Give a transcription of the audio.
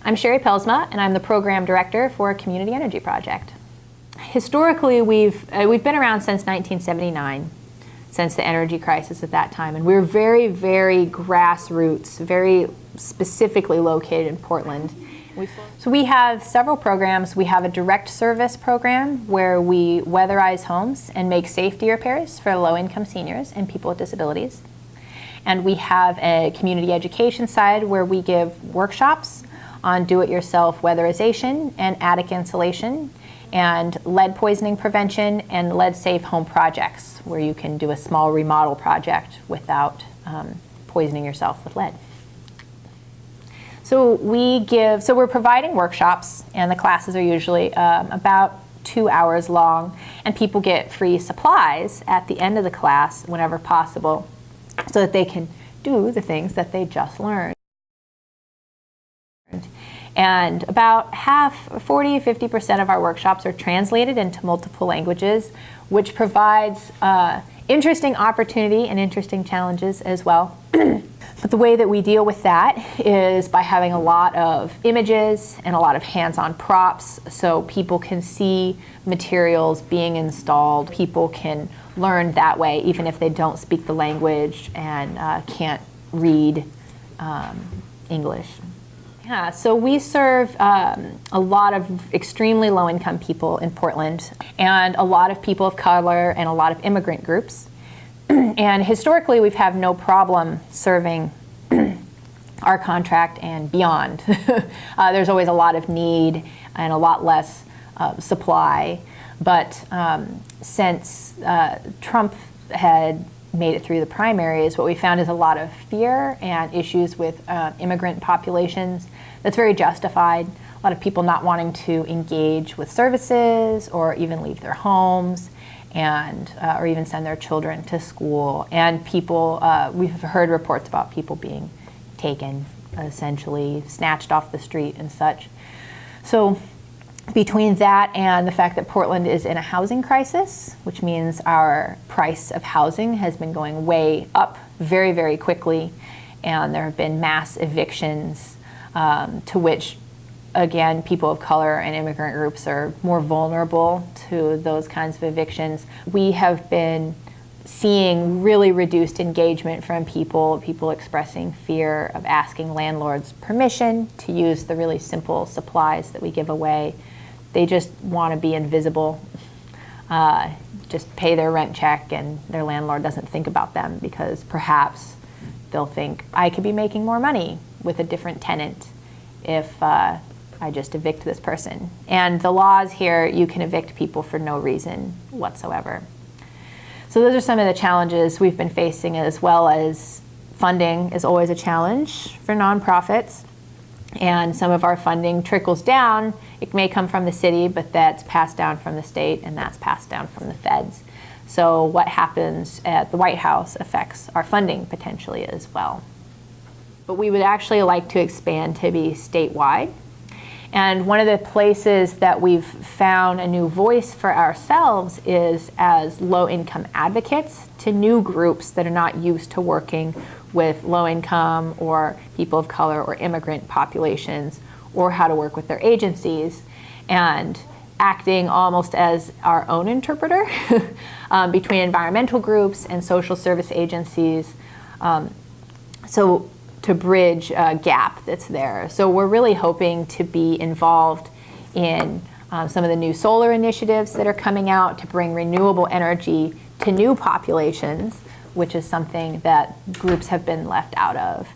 I'm Sherry Pelsma, and I'm the Program Director for Community Energy Project. Historically, we've been around since 1979, since the energy crisis at that time, and we're very, very grassroots, very specifically located in Portland. So we have several programs. We have a direct service program where we weatherize homes and make safety repairs for low-income seniors and people with disabilities. And we have a community education side where we give workshops on do-it-yourself weatherization and attic insulation and lead poisoning prevention and lead-safe home projects where you can do a small remodel project without poisoning yourself with lead. So we're providing workshops, and the classes are usually about 2 hours long, and people get free supplies at the end of the class whenever possible so that they can do the things that they just learned. And about 40–50% of our workshops are translated into multiple languages, which provides interesting opportunity and interesting challenges as well. But the way that we deal with that is by having a lot of images and a lot of hands-on props so people can see materials being installed. People can learn that way even if they don't speak the language and can't read English. Yeah, so we serve a lot of extremely low-income people in Portland and a lot of people of color and a lot of immigrant groups. And historically, we've had no problem serving our contract and beyond. There's always a lot of need and a lot less supply. But since Trump had made it through the primaries, what we found is a lot of fear and issues with immigrant populations. That's very justified. A lot of people not wanting to engage with services or even leave their homes and or even send their children to school. And people, we've heard reports about people being taken, essentially snatched off the street and such. So between that and the fact that Portland is in a housing crisis, which means our price of housing has been going way up very, very quickly, and there have been mass evictions to which, again, people of color and immigrant groups are more vulnerable to those kinds of evictions. We have been seeing really reduced engagement from people expressing fear of asking landlords permission to use the really simple supplies that we give away. They just want to be invisible, just pay their rent check, and their landlord doesn't think about them because perhaps they'll think, I could be making more money with a different tenant if I just evict this person. And the laws here, you can evict people for no reason whatsoever. So those are some of the challenges we've been facing, as well as funding is always a challenge for nonprofits. And some of our funding trickles down. It may come from the city, but that's passed down from the state, and that's passed down from the feds. So what happens at the White House affects our funding potentially as well. But we would actually like to expand to be statewide. And one of the places that we've found a new voice for ourselves is as low-income advocates to new groups that are not used to working with low-income or people of color or immigrant populations, or how to work with their agencies, and acting almost as our own interpreter between environmental groups and social service agencies. So to bridge a gap that's there. So we're really hoping to be involved in some of the new solar initiatives that are coming out to bring renewable energy to new populations, which is something that groups have been left out of.